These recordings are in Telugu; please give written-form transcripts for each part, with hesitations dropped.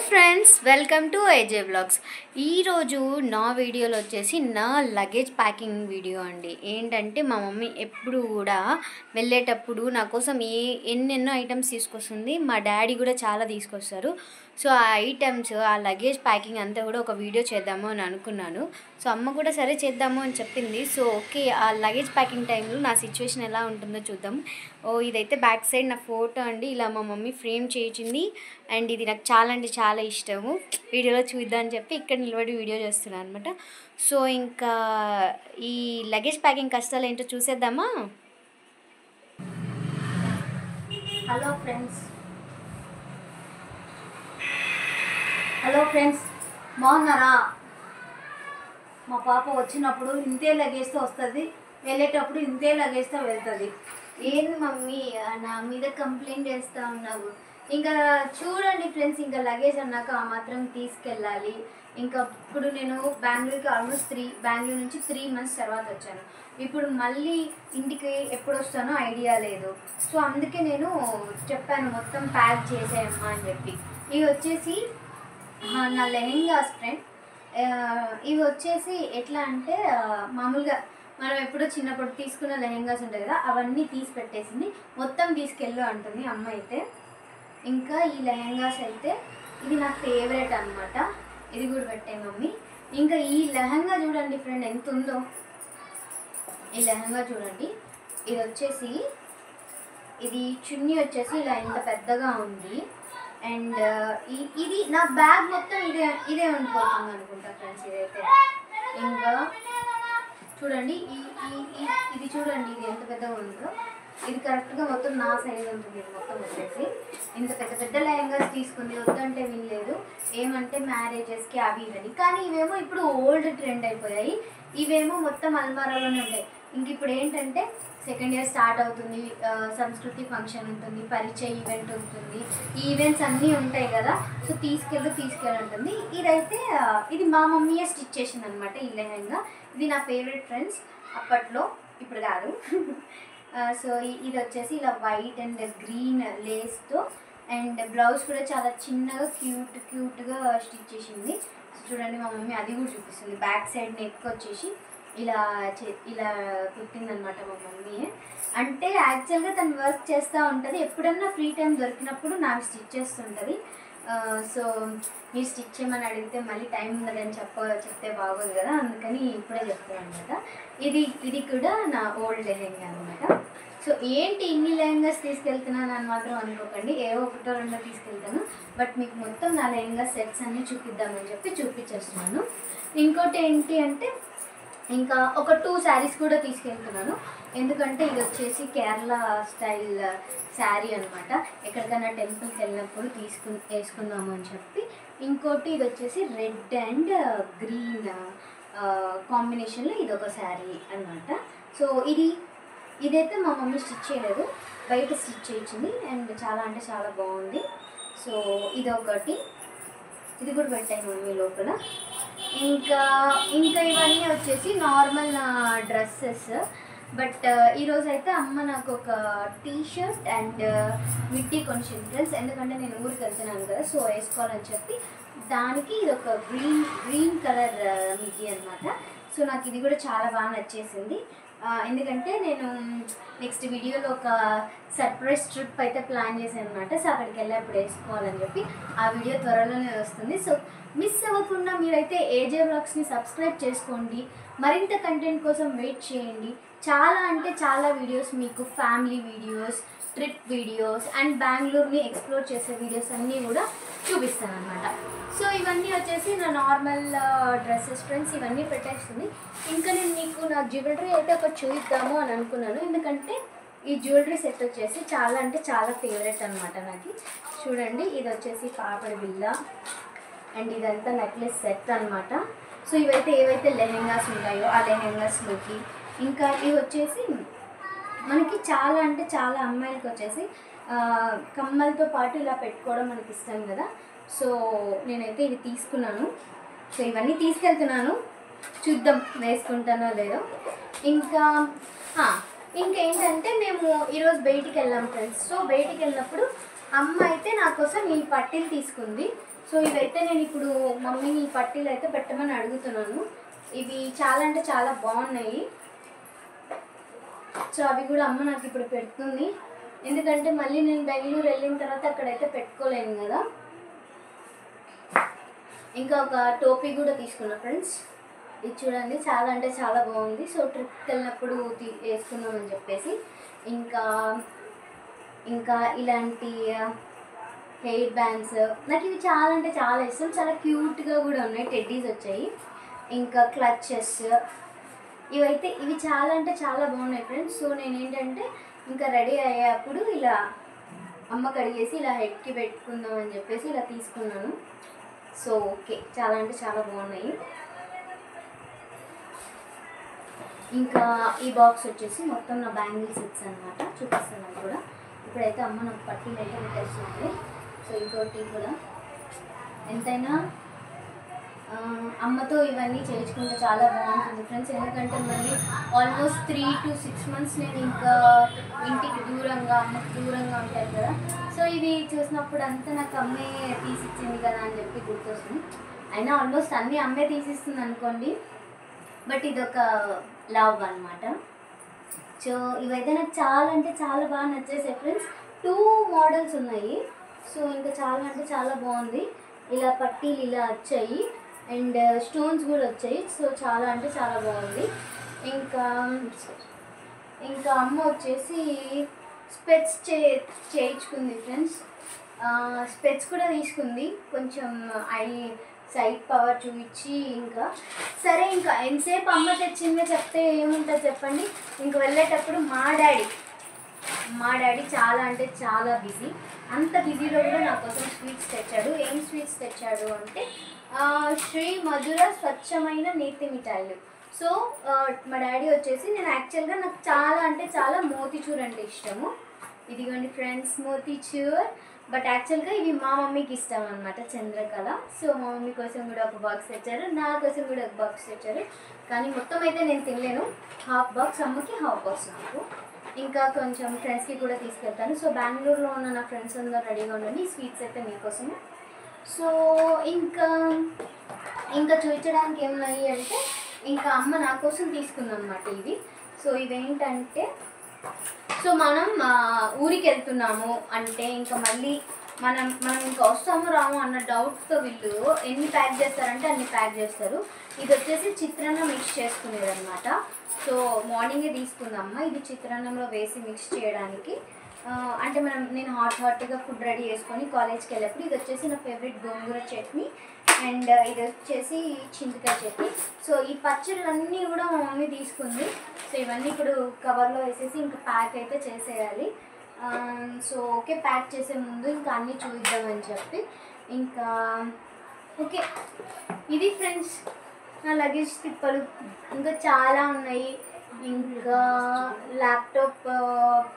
Friends, welcome to AJ blogs. ఈరోజు నా వీడియోలో వచ్చేసి నా లగేజ్ ప్యాకింగ్ వీడియో అండి. ఏంటంటే మా మమ్మీ ఎప్పుడు కూడా వెళ్ళేటప్పుడు నా కోసం ఎన్నెన్నో ఐటమ్స్ తీసుకొస్తుంది. మా డాడీ కూడా చాలా తీసుకొస్తారు. సో ఆ ఐటమ్స్, ఆ లగేజ్ ప్యాకింగ్ అంతా కూడా ఒక వీడియో చేద్దాము అని అనుకున్నాను. సో అమ్మ కూడా సరే చేద్దాము అని చెప్పింది. సో ఓకే, ఆ లగేజ్ ప్యాకింగ్ టైంలో నా సిచ్యువేషన్ ఎలా ఉంటుందో చూద్దాం. ఇదైతే బ్యాక్ సైడ్ నా ఫోటో అండి. ఇలా మా మమ్మీ ఫ్రేమ్ చేయించింది. అండ్ ఇది నాకు చాలా అంటే చాలా ఇష్టము. వీడియోలో చూద్దామని చెప్పి ఇక్కడ నిలబడి వీడియో చేస్తున్నాను అనమాట. సో ఇంకా ఈ లగేజ్ ప్యాకింగ్ కష్టాలు ఏంటో చూసేద్దామా. హలో ఫ్రెండ్స్, బాగున్నారా? మా పాప వచ్చినప్పుడు ఇంతే లగేజ్తో వస్తుంది, వెళ్ళేటప్పుడు ఇంతే లగేజ్తో వెళ్తుంది. ఏంది మమ్మీ నా మీద కంప్లైంట్ చేస్తూ ఉన్నావు? ఇంకా చూడండి ఫ్రెండ్స్, ఇంకా లగేజ్ అన్నాక ఆ మాత్రం తీసుకెళ్ళాలి. ఇంకా ఇప్పుడు నేను బెంగళూరుకి ఆల్మోస్ట్ బెంగళూరు నుంచి 3 months తర్వాత వచ్చాను. ఇప్పుడు మళ్ళీ ఇంటికి ఎప్పుడు వస్తానో ఐడియా లేదు. సో అందుకే నేను చెప్పాను మొత్తం ప్యాక్ చేసేయమ్మా అని చెప్పి. ఇవి వచ్చేసి నా లెహెంగాస్ ఫ్రెండ్. ఇవి వచ్చేసి ఎట్లా అంటే మామూలుగా మనం ఎప్పుడో చిన్నప్పుడు తీసుకున్న లెహెంగాస్ ఉంటాయి కదా, అవన్నీ తీసి పెట్టేసింది. మొత్తం తీసుకెళ్ళు అంటుంది అమ్మ అయితే. ఇంకా ఈ లెహెంగాస్ అయితే ఇది నా ఫేవరెట్ అనమాట. ఇది కూడా పెట్టాయి మమ్మీ. ఇంకా ఈ లెహంగా చూడండి ఫ్రెండ్ ఎంత ఉందో. ఈ లెహంగా చూడండి, ఇది వచ్చేసి ఇది చున్నీ వచ్చేసి ఇలా ఇంత పెద్దగా ఉంది. అండ్ ఇది నా బ్యాగ్ మొత్తం ఇదే ఉండిపోతుంది అనుకుంటా ఫ్రెండ్స్. ఇదైతే ఇంకా చూడండి, ఇది చూడండి, ఇది ఎంత పెద్దగా ఉందో. ఇది కరెక్ట్గా మొత్తం నా సైజ్ ఉంటుంది. ఇది మొత్తం వచ్చేసి ఇంత పెద్ద లెహంగాస్ తీసుకుంది. వద్దంటే వినలేదు, ఏమంటే మ్యారేజెస్కి అవి ఇవని. కానీ ఇవేమో ఇప్పుడు ఓల్డ్ ట్రెండ్ అయిపోయాయి. ఇవేమో మొత్తం అల్మారాలోనే ఉంటాయి. ఇంక ఇప్పుడు ఏంటంటే సెకండ్ ఇయర్ స్టార్ట్ అవుతుంది, సంస్కృతి ఫంక్షన్ ఉంటుంది, పరిచయ ఈవెంట్ ఉంటుంది, ఈ ఈవెంట్స్ అన్నీ ఉంటాయి కదా. సో తీసుకెళ్ళంటుంది. ఇదైతే ఇది మా మమ్మీయే స్టిచ్ చేసింది అనమాట ఈ లెహంగా. ఇది నా ఫేవరెట్ ఫ్రెండ్స్ అప్పట్లో, ఇప్పుడు కాదు. సో ఇది వచ్చేసి ఇలా వైట్ అండ్ గ్రీన్ లేస్తో, అండ్ బ్లౌజ్ కూడా చాలా చిన్నగా క్యూట్గా స్టిచ్ చేసింది. చూడండి మా మమ్మీ అది కూడా చూపిస్తుంది. బ్యాక్ సైడ్ నెక్ వచ్చేసి ఇలా కుట్టిందనమాట మా మమ్మీ. అంటే యాక్చువల్గా తను వర్క్ చేస్తూ ఉంటుంది. ఎప్పుడన్నా ఫ్రీ టైం దొరికినప్పుడు నాకు స్టిచ్ చేస్తుంటుంది. సో మీరు స్టిచ్ చేయమని అడిగితే మళ్ళీ టైం ఉండదని చెప్తే బాగోదు కదా, అందుకని ఇప్పుడే చెప్తాను అనమాట. ఇది కూడా నా ఓల్డ్ లెహెంగా అనమాట. సో ఏంటి ఇన్ని లెహెంగాస్ తీసుకెళ్తున్నాను అని మాత్రం అనుకోకండి, ఏవో ఒకటో రెండో తీసుకెళ్తాను. బట్ మీకు మొత్తం నా లెహెంగా సెట్స్ అన్నీ చూపిద్దామని చెప్పి చూపించేస్తున్నాను. ఇంకోటి ఏంటి అంటే ఇంకా ఒక 2 శారీస్ కూడా తీసుకెళ్తున్నాను. ఎందుకంటే ఇది వచ్చేసి కేరళ స్టైల్ శారీ అనమాట. ఎక్కడికైనా టెంపుల్కి వెళ్ళినప్పుడు వేసుకుందాము అని చెప్పి. ఇంకోటి ఇది వచ్చేసి రెడ్ అండ్ గ్రీన్ కాంబినేషన్లో ఇది ఒక శారీ అనమాట. సో ఇదైతే మా మమ్మీ స్టిచ్ చేయలేదు, బయట స్టిచ్ చేయించింది. అండ్ చాలా అంటే చాలా బాగుంది. సో ఇది ఒకటి, ఇది కూడా పెట్టాయి మమ్మీ లోపల. ఇంకా ఇవన్నీ వచ్చేసి నార్మల్ డ్రెస్సెస్. బట్ ఈరోజు అయితే అమ్మ నాకు ఒక టీషర్ట్ అండ్ మిడ్డీ కొంచెం డ్రెస్, ఎందుకంటే నేను ఊరికి వెళ్తున్నాను కదా, సో వేసుకోవాలని చెప్పి దానికి ఇది ఒక గ్రీన్ కలర్ మిడ్డీ అనమాట. సో నాకు ఇది కూడా చాలా బాగా నచ్చేసింది. ఎందుకంటే నేను నెక్స్ట్ వీడియోలో ఒక సర్ప్రైజ్ ట్రిప్ అయితే ప్లాన్ చేశాను అనమాట. సో అక్కడికి వెళ్ళేప్పుడు వేసుకోవాలని చెప్పి ఆ వీడియో త్వరలోనే వస్తుంది. సో మిస్ అవ్వకుండా మీరైతే ఏజే బ్లాగ్స్ని సబ్స్క్రైబ్ చేసుకోండి. మరింత కంటెంట్ కోసం వెయిట్ చేయండి. చాలా అంటే చాలా వీడియోస్ మీకు family videos, trip videos and బెంగళూరుని ఎక్స్ప్లోర్ చేసే వీడియోస్ అన్నీ కూడా చూపిస్తాను అనమాట. సో ఇవన్నీ వచ్చేసి నా నార్మల్ డ్రెస్సెస్ ఫ్రెండ్స్, ఇవన్నీ పెట్టేస్తుంది. ఇంకా నేను మీకు నా జ్యువెలరీ అయితే ఒకటి చూపిద్దాము అని అనుకున్నాను. ఎందుకంటే ఈ జ్యువెలరీ సెట్ వచ్చేసి చాలా అంటే చాలా ఫేవరెట్ అనమాట నాకు. చూడండి, ఇది వచ్చేసి పాపడి బిల్ల అండ్ ఇదంతా నెక్లెస్ సెట్ అనమాట. సో ఇవైతే ఏవైతే లెహెంగాస్ ఉంటాయో ఆ లెహెంగాస్లోకి. ఇంకా ఇవి వచ్చేసి మనకి చాలా అంటే చాలా అమ్మాయిలకి వచ్చేసి కమ్మలతో పాటు ఇలా పెట్టుకోవడం మనకి ఇష్టం కదా. సో నేనైతే ఇవి తీసుకున్నాను. సో ఇవన్నీ తీసుకెళ్తున్నాను, చూద్దాం వేసుకుంటానో లేదో. ఇంకా ఏంటంటే మేము ఈరోజు బయటికి వెళ్ళాం ఫ్రెండ్స్. సో బయటికి వెళ్ళినప్పుడు అమ్మ అయితే నా కోసం ఈ పట్టీలు తీసుకుంది. సో ఇవైతే నేను ఇప్పుడు మమ్మీని ఈ పట్టీలు అయితే పెట్టమని అడుగుతున్నాను. ఇవి చాలా అంటే చాలా బాగున్నాయి. సో అవి కూడా అమ్మ నాకు ఇప్పుడు పెడుతుంది. ఎందుకంటే మళ్ళీ నేను బెంగళూరు వెళ్ళిన తర్వాత అక్కడైతే పెట్టుకోలేను కదా. ఇంకా ఒక టోపీ కూడా తీసుకున్నా ఫ్రెండ్స్. ఇది చూడండి, చాలా అంటే చాలా బాగుంది. సో ట్రిప్కి వెళ్ళినప్పుడు వేసుకున్నామని చెప్పేసి. ఇంకా ఇలాంటి హెయిర్ బ్యాండ్స్ నాకు ఇవి చాలా అంటే చాలా ఇష్టం. చాలా క్యూట్గా కూడా ఉన్నాయి. టెడ్డీస్ వచ్చాయి. ఇంకా క్లచెస్ ఇవి చాలా అంటే చాలా బాగున్నాయి ఫ్రెండ్స్. సో నేను ఏంటంటే ఇంకా రెడీ అయ్యేప్పుడు ఇలా అమ్మ కడిగేసి ఇలా హెడ్కి పెట్టుకుందాం అని చెప్పేసి ఇలా తీసుకున్నాను. సో ఓకే, చాలా అంటే చాలా బాగున్నాయి. ఇంకా ఈ బాక్స్ వచ్చేసి మొత్తం నా బ్యాంగిల్ సెట్స్ అనమాట. చూపిస్తాను కూడా. ఇప్పుడైతే అమ్మ నాకు పట్టీలు అయితే పెట్టేస్తుంది. సో ఇంకోటి కూడా ఎంతైనా అమ్మతో ఇవన్నీ చేయించుకుంటే చాలా బాగుంటుంది ఫ్రెండ్స్. ఎందుకంటే మళ్ళీ ఆల్మోస్ట్ 3 to 6 months నేను ఇంకా ఇంటికి దూరంగా అమ్మకి దూరంగా ఉంటాను కదా. సో ఇవి చూసినప్పుడు అంతా నాకు అమ్మే తీసిచ్చింది కదా అని చెప్పి గుర్తొస్తుంది. అయినా ఆల్మోస్ట్ అన్నీ అమ్మే తీసిస్తుంది అనుకోండి, బట్ ఇదొక లవ్ అనమాట. సో ఇవైతే నాకు చాలా అంటే చాలా బాగా నచ్చేసాయి ఫ్రెండ్స్. 2 మోడల్స్ ఉన్నాయి. సో ఇంకా చాలా అంటే చాలా బాగుంది. ఇలా పట్టీలు ఇలా వచ్చాయి అండ్ స్టోన్స్ కూడా వచ్చాయి. సో చాలా అంటే చాలా బాగుంది. ఇంకా అమ్మ వచ్చేసి స్పెట్స్ చేయించుకుంది ఫ్రెండ్స్. స్పెట్స్ కూడా తీసుకుంది. కొంచెం ఐ సైట్ పవర్ చూపించి ఇంకా సరే ఇంకా ఎంతసేపు అమ్మ తెచ్చిందో చెప్తే ఏముంటుంది చెప్పండి. ఇంక వెళ్ళేటప్పుడు మా డాడీ చాలా అంటే చాలా బిజీ. అంత బిజీలో కూడా నా కోసం స్వీట్స్ తెచ్చాడు. ఏం స్వీట్స్ తెచ్చాడు అంటే శ్రీ మధుర స్వచ్ఛమైన నేతి మిఠాయిలు. సో మా డాడీ వచ్చేసి నేను యాక్చువల్గా నాకు చాలా అంటే చాలా మోతిచూర్ అంటే ఇష్టము. ఇదిగోండి ఫ్రెండ్స్, మోతిచూర్. బట్ యాక్చువల్గా ఇవి మా మమ్మీకి ఇష్టం అనమాట, చంద్రకళ. సో మా మమ్మీ కోసం కూడా ఒక బాక్స్ తెచ్చారు, నా కోసం కూడా ఒక బాక్స్ తెచ్చారు. కానీ మొత్తం అయితే నేను తినలేను. హాఫ్ బాక్స్ అమ్మకి, హాఫ్ బాక్స్ నాకు. ఇంకా కొంచెం ఫ్రెండ్స్కి కూడా తీసుకెళ్తాను. సో బెంగళూరులో ఉన్న నా ఫ్రెండ్స్ అందరూ రెడీగా ఉండండి. ఈ స్వీట్స్ అయితే మీకోసమే. సో ఇంకా చూపించడానికి ఏమున్నాయి అంటే ఇంకా అమ్మ నా కోసం తీసుకుందన్నమాట ఇవి. సో ఇవేంటంటే సో మనం ఊరికి వెళ్తున్నాము అంటే ఇంకా మళ్ళీ మనం ఇంకా వస్తాము రాము అన్న డౌట్తో వీళ్ళు ఎన్ని ప్యాక్ చేస్తారంటే అన్ని ప్యాక్ చేస్తారు. ఇది వచ్చేసి చిత్రాన్నం మిక్స్ చేసుకునేది అనమాట. సో మార్నింగే తీసుకుందామా ఇది చిత్రాన్నంలో వేసి మిక్స్ చేయడానికి. అంటే నేను హాట్గా ఫుడ్ రెడీ చేసుకొని కాలేజ్కి వెళ్ళేప్పుడు ఇది వచ్చేసి నా ఫేవరెట్ గోంగూర చట్నీ అండ్ ఇది వచ్చేసి చింతకాయ చట్నీ. సో ఈ పచ్చళ్ళన్నీ కూడా మా మమ్మీ తీసుకుంది. సో ఇవన్నీ ఇప్పుడు కవర్లో వేసేసి ఇంకా ప్యాక్ అయితే చేసేయాలి. సో ఓకే, ప్యాక్ చేసే ముందు ఇంకా అన్నీ చూద్దామని చెప్పి ఇంకా ఓకే. ఇది ఫ్రెండ్స్ నా లగేజ్ తిప్పలు. ఇంకా చాలా ఉన్నాయి. ఇంకా ల్యాప్టాప్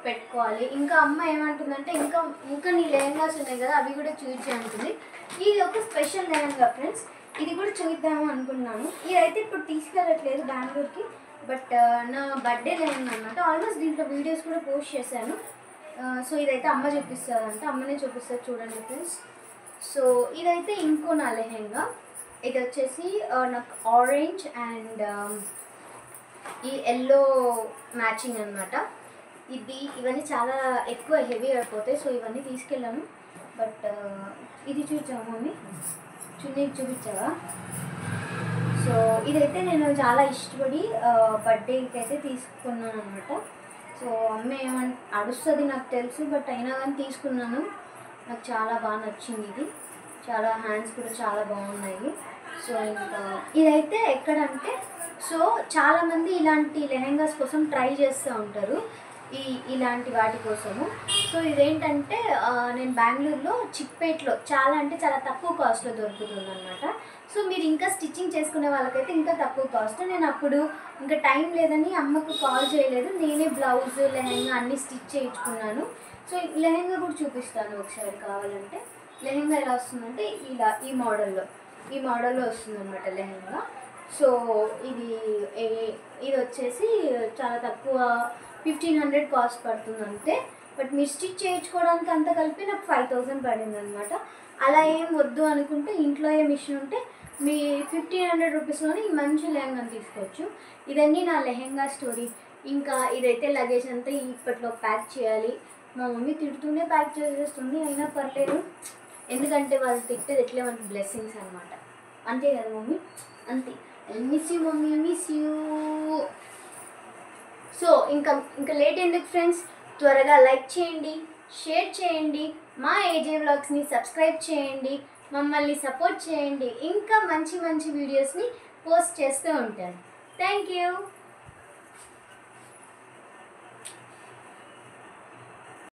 పెట్టుకోవాలి. ఇంకా అమ్మ ఏమంటుందంటే ఇంకా నీ లెహంగాస్ ఉన్నాయి కదా అవి కూడా చూపించి అంటుంది. ఇది ఒక స్పెషల్ లెహంగా ఫ్రెండ్స్. ఇది కూడా చూద్దాము అనుకున్నాను. ఇదైతే ఇప్పుడు తీసుకెళ్ళట్లేదు బెంగళూరుకి, బట్ నా బర్త్డే లెహంగా అనమాట. ఆల్మోస్ట్ దీంట్లో వీడియోస్ కూడా పోస్ట్ చేశాను. సో ఇదైతే అమ్మ చూపిస్తారంట, అమ్మనే చూపిస్తారు చూడండి ఫ్రెండ్స్. సో ఇదైతే ఇంకో నా లెహంగా. ఇది వచ్చేసి నాకు ఆరెంజ్ అండ్ ఈ ఎల్లో మ్యాచింగ్ అనమాట. ఇవన్నీ చాలా ఎక్కువ హెవీ అయిపోతాయి. సో ఇవన్నీ తీసుకెళ్ళాను. బట్ ఇది చూపించావా మమ్మీ, చున్నీకి చూపించావా? సో ఇదైతే నేను చాలా ఇష్టపడి బర్త్డేకి అయితే తీసుకున్నాను అనమాట. సో అమ్మ అడుస్తుంది నాకు తెలుసు, బట్ అయినా కానీ తీసుకున్నాను. నాకు చాలా బాగా నచ్చింది. ఇది చాలా హ్యాండ్స్ కూడా చాలా బాగున్నాయి. సో ఇంకా ఇదైతే ఎక్కడంటే సో చాలామంది ఇలాంటి లెహెంగాస్ కోసం ట్రై చేస్తూ ఉంటారు, ఇలాంటి వాటి కోసము. సో ఇదేంటంటే నేను బెంగళూరులో చిక్పేట్లో చాలా అంటే చాలా తక్కువ కాస్ట్లో దొరుకుతుంది అనమాట. సో మీరు ఇంకా స్టిచ్చింగ్ చేసుకునే వాళ్ళకైతే ఇంకా తక్కువ కాస్ట్. నేను అప్పుడు ఇంకా టైం లేదని అమ్మకు కాల్ చేయలేదు, నేనే బ్లౌజ్ లెహెంగా అన్నీ స్టిచ్ చేయించుకున్నాను. సో లెహెంగా కూడా చూపిస్తాను ఒకసారి కావాలంటే. లెహెంగా ఎలా వస్తుందంటే ఈ మోడల్లో వస్తుందన్నమాట లెహెంగా. సో ఇది వచ్చేసి చాలా తక్కువ 1500 కాస్ట్ పడుతుంది అంతే. బట్ మీరు స్టిచ్ చేయించుకోవడానికి అంత కలిపి నాకు 5000 పడింది అనమాట. అలా ఏం వద్దు అనుకుంటే ఇంట్లో ఏ మిషన్ ఉంటే మీ 1500 రూపీస్లోనే ఈ మంచి లెహంగాని తీసుకోవచ్చు. ఇదన్నీ నా లెహంగా స్టోరీ. ఇంకా ఇదైతే లగేజ్ అంతా ఇప్పట్లో ప్యాక్ చేయాలి. మా మమ్మీ తిడుతూనే ప్యాక్ చేసేస్తుంది, అయినా పర్లేదు, ఎందుకంటే వాళ్ళు తిట్టేది ఎట్లే మనకి బ్లెస్సింగ్స్ అనమాట. అంతే కదా మమ్మీ? అంతే. I miss you mummy, miss you. So ఇంకా లేట్ ఎందుకు ఫ్రెండ్స్, త్వరగా లైక్ చేయండి, షేర్ చేయండి, మా ఏజే వ్లాగ్స్ని సబ్స్క్రైబ్ చేయండి, మమ్మల్ని సపోర్ట్ చేయండి. ఇంకా మంచి మంచి వీడియోస్ని పోస్ట్ చేస్తూ ఉంటాను. Thank you.